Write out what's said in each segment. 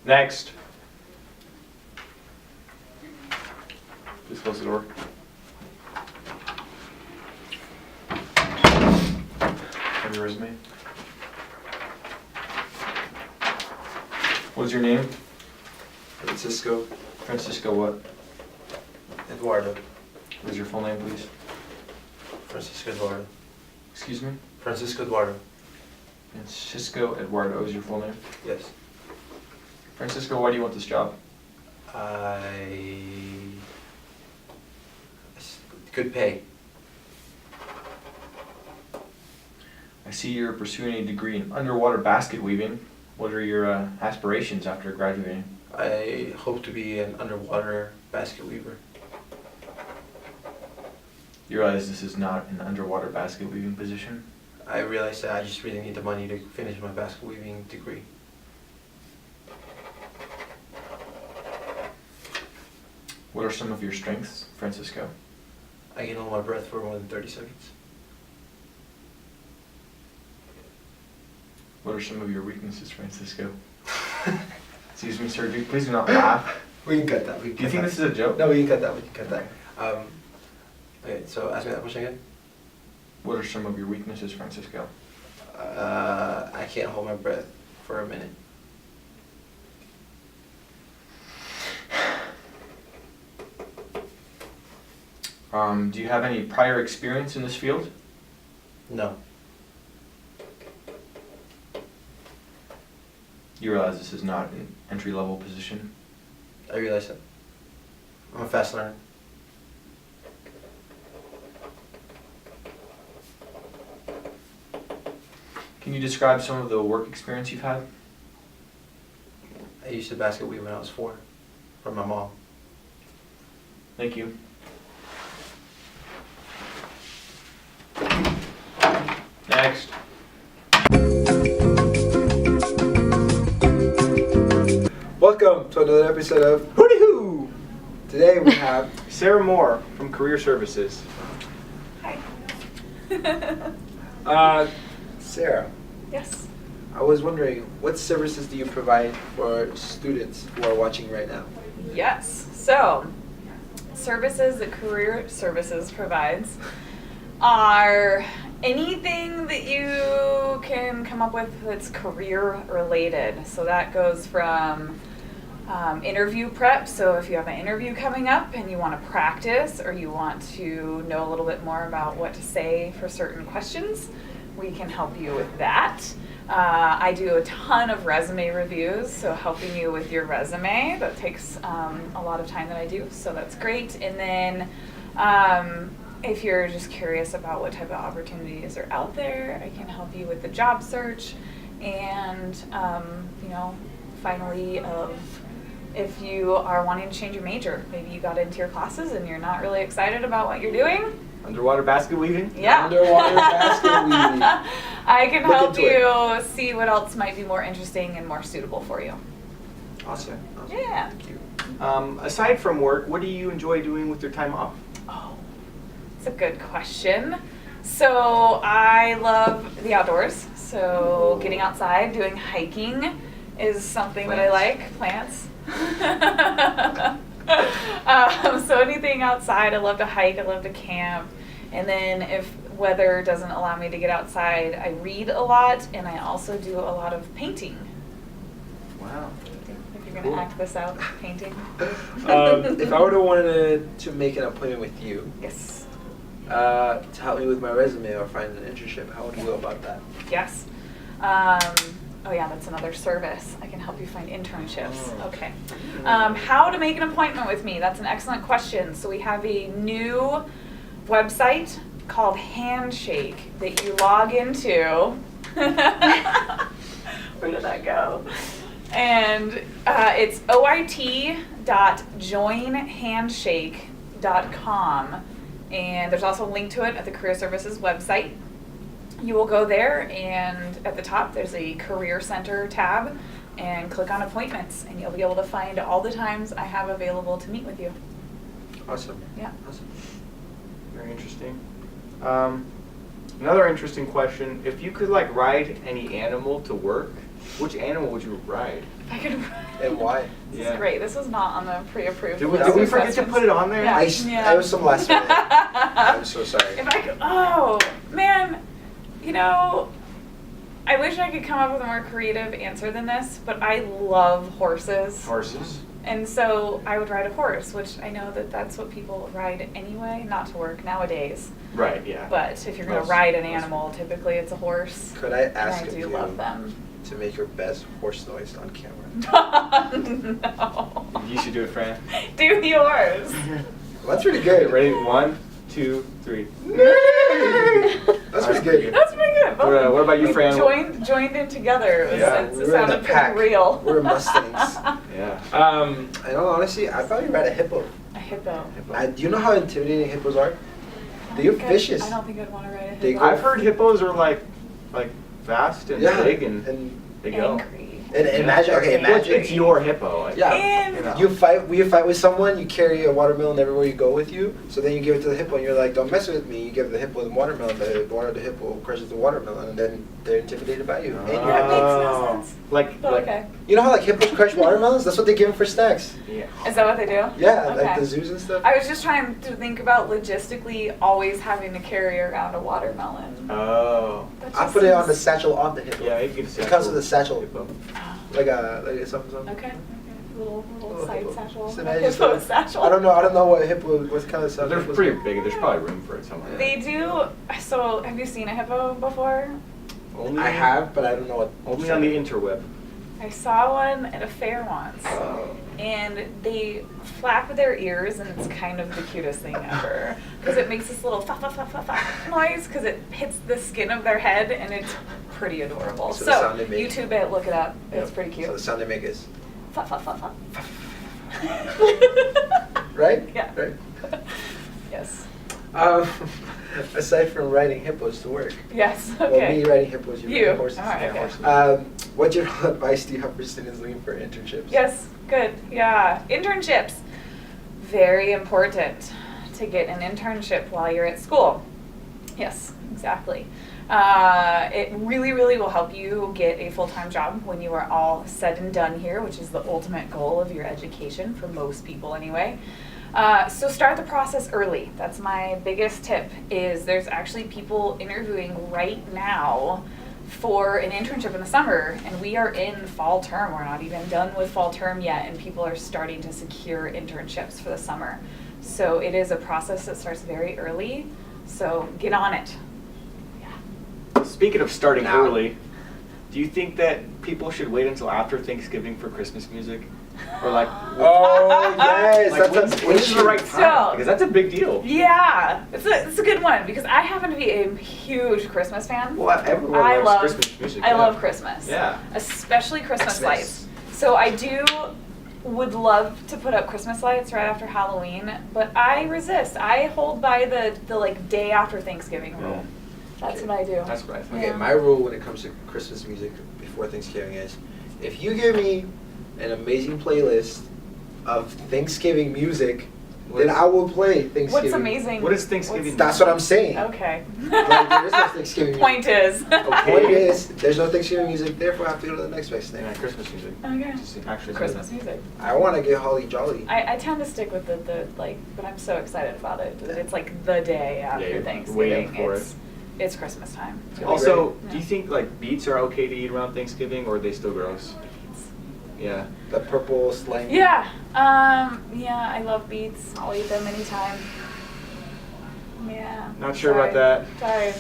Next. Please close the door. Have your resume. What's your name? Francisco Francisco what? Eduardo. What is your full name, please? Francisco Eduardo. Excuse me? Francisco Eduardo. Francisco Eduardo is your full name? Yes. Francisco, why do you want this job? Good pay. I see you're pursuing a degree in underwater basket weaving. What are your aspirations after graduating? I hope to be an underwater basket weaver. You realize this is not an underwater basket weaving position? I realized that I just really need the money to finish my basket weaving degree. What are some of your strengths, Francisco? I can hold my breath for more than 30 seconds. What are some of your weaknesses, Francisco? Excuse me, sir. Please do not laugh. We can cut that. Do you think this is a joke? No, we can cut that. We can cut that. Okay, so ask me that question again. What are some of your weaknesses, Francisco? I can't hold my breath for a minute. Do you have any prior experience in this field? No. You realize this is not an entry-level position? I realize that. I'm a fast learner. Can you describe some of the work experience you've had? I used to basket weave when I was 4 from my mom. Thank you. Next. Welcome to another episode of Hooty Hoo! Today we have Sarah Moore from Career Services. Hi. Sarah. Yes. I was wondering, what services do you provide for students who are watching right now? Yes. So, services that Career Services provides are anything that you can come up with that's career related. So that goes from interview prep. So if you have an interview coming up and you want to practice or you want to know a little bit more about what to say for certain questions, we can help you with that. I do a ton of resume reviews, so helping you with your resume. That takes a lot of time that I do, so that's great. And then if you're just curious about what type of opportunities are out there, I can help you with the job search. And finally, if you are wanting to change your major, maybe you got into your classes and you're not really excited about what you're doing. Underwater basket weaving? Yeah. Underwater basket weaving. I can Look help into you see what else might be more interesting and more suitable for you. Awesome. Yeah. Thank you. Aside from work, what do you enjoy doing with your time off? Oh, it's a good question. So I love the outdoors. So getting outside, doing hiking is something that I like. Plants. So anything outside, I love to hike, I love to camp. And then if weather doesn't allow me to get outside, I read a lot, and I also do a lot of painting. Wow. If you're going to Cool. act this out, painting. If I were to want to make an appointment with you Yes. to help me with my resume or find an internship, how would you go about that? Yes. Oh yeah, that's another service. I can help you find internships. Oh. Okay. How to make an appointment with me? That's an excellent question. So we have a new website called Handshake that you log into. Where did that go? And it's oit.joinhandshake.com. And there's also a link to it at the Career Services website. You will go there, and at the top there's a Career Center tab, and click on appointments, and you'll be able to find all the times I have available to meet with you. Awesome. Yeah. Awesome. Very interesting. Another interesting question. If you could ride any animal to work, which animal would you ride? If I could And why? This is great. This was not on the pre-approved. Did list we of forget to questions. put it on there? Yeah. I was some last minute. I'm so sorry. If I could, oh man, you know, I wish I could come up with a more creative answer than this, but I love horses. Horses. And so I would ride a horse, which I know that that's what people ride anyway, not to work nowadays. Right, yeah. But if you're going to Most- ride an most- animal, typically it's a horse. Could I And ask I of do you love them. to make your best horse noise on camera? No. You should do it, Fran. Do yours. Well, that's pretty Okay, good. ready? 1, 2, 3. That's pretty good. That's pretty good. What about you, We Fran? joined in together. It was- Yeah. it We're in sounded the pack. pretty real. We're Mustangs. Yeah. In all honesty, I probably ride a hippo. A hippo. Do you know how intimidating hippos are? They're vicious. I don't think I'd want to ride a They hippo. go- I've heard hippos are like fast and Yeah, big and and they go. Angry. And imagine, okay, Well, imagine. it's your hippo. Like, Yeah. And you know. You fight with someone, you carry a watermelon everywhere you go with you, so then you give it to the hippo and you're like, don't mess with me. You give the hippo the watermelon, the hippo crushes the watermelon, and then they're intimidated by you. And that you're, makes no sense. Like, But like okay. you know how like hippos crush watermelons? That's what they give them for snacks. yeah. Is that what they do? Yeah, Okay. like the zoos and stuff. I was just trying to think about logistically always having to carry around a watermelon. Oh. That I just put it on the seems- satchel of the hippo. Yeah, you can get a It comes with a satchel. Hippo. Like a something. Okay. Little Little side hippo. satchel. So A now you just hippo go- satchel. I don't know what hippo, what kind of stuff. They're hippos pretty do. big. There's probably room for it somewhere. They do. So, have you seen a hippo before? Only, I have, but I don't know what. Only on the interweb. I saw one at a fair once. Oh. And they flap their ears, and it's kind of the cutest thing ever. Because it makes this little fa fa fa fa fa noise, because it hits the skin of their head, and it's pretty adorable. So So, the sound they make- YouTube it, look it up. It's Yep. pretty So the cute. sound they make is Fa fa fa fa. right. Yeah. Right. Yes. Um, aside from riding hippos to work, Yes. well, Okay. me riding hippos, you You. riding horses. All right, Yeah, okay. horses. What general advice do you have for students looking for internships? Yes. Good. Yeah. Internships. Very important to get an internship while you're at school. Yes, exactly. It really, really will help you get a full-time job when you are all said and done here, which is the ultimate goal of your education for most people anyway. So start the process early. That's my biggest tip. Is there's actually people interviewing right now for an internship in the summer, and we are in fall term. We're not even done with fall term yet, and people are starting to secure internships for the summer. So it is a process that starts very early. So get on it. Speaking of starting Now. early, do you think that people should wait until after Thanksgiving for Christmas music? Or like, Oh yes, like that's when is the right time? So- Because that's a big deal. Yeah, it's a good one because I happen to be a huge Christmas fan. Well, everyone I loves love Christmas music. I yeah. love Christmas. Yeah. Especially Christmas Xmas. lights. So I would love to put up Christmas lights right after Halloween, but I resist. I hold by the like day after Thanksgiving rule. Yeah. That's Okay. what I do. That's what I think. Okay, Yeah. my rule when it comes to Christmas music before Thanksgiving is, if you give me an amazing playlist of Thanksgiving music, then I will play Thanksgiving. What's amazing? What is Thanksgiving? That's what I'm saying. Okay. Like, there is no Thanksgiving Point is. Okay. Point is, there's no Thanksgiving music, therefore I have to go to the next best thing. Yeah, Christmas music. Okay. Just actually Christmas music. I want to get holly jolly. I tend to stick with the like, but I'm so excited about it. That It's like the day after you're Thanksgiving. waiting for It's Christmas time. It's gonna be Also, great. do you think like beets are okay to eat around Thanksgiving, or are they still gross? Yeah. The purple slime. Yeah. Yeah, I love beets. I'll eat them anytime. Yeah. Not sure about that. Sorry.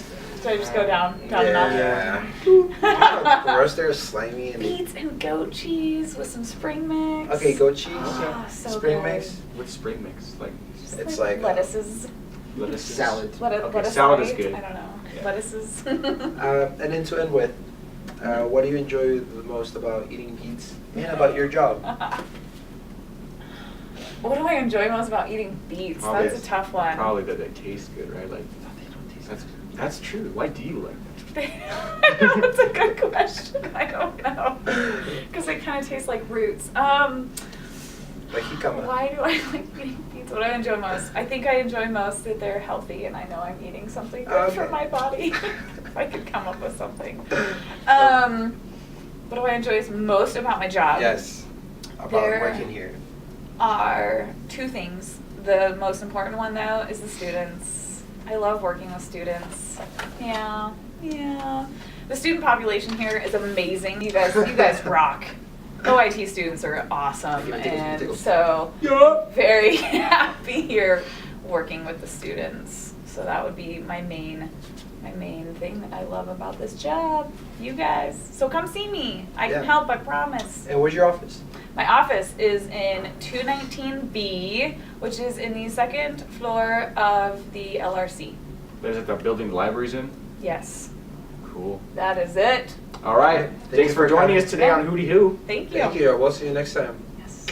Did I just go down a notch? Yeah. You know how gross, they're slimy and. Beets and goat cheese with some spring mix. Okay, goat cheese. Ah, so Spring good. mix. What's spring mix? Like Just It's like, lettuces. lettuce? Salad. Okay, Lettuce salad is light? good. I don't know. Yeah. Lettuces. And then to end with, what do you enjoy the most about eating beets and about your job? What do I enjoy most about eating beets? Probably That's a tough one. Probably that they taste good, right? Like that's true. Why do you like that? That's a good question. I don't know. Because they kind of taste like roots. Like jicama. Why do I like eating beets? What do I enjoy most? I think I enjoy most that they're healthy and I know I'm eating something good for Okay. my body. If I could come up with something. What do I enjoy most about my job? Yes. about There working here? are two things. The most important one, though, is the students. I love working with students. Yeah. The student population here is amazing. You guys rock. OIT students are awesome, and so very happy here working with the students. So that would be my main thing that I love about this job. You guys. So come see me. I can help, I promise. And where's your office? My office is in 219B, which is in the second floor of the LRC. Is it the building the library's in? Yes, Cool. that is it. All right. Thanks for joining us today on Hootie Hoo. Thank you. Thank you. We'll see you next time. Yes.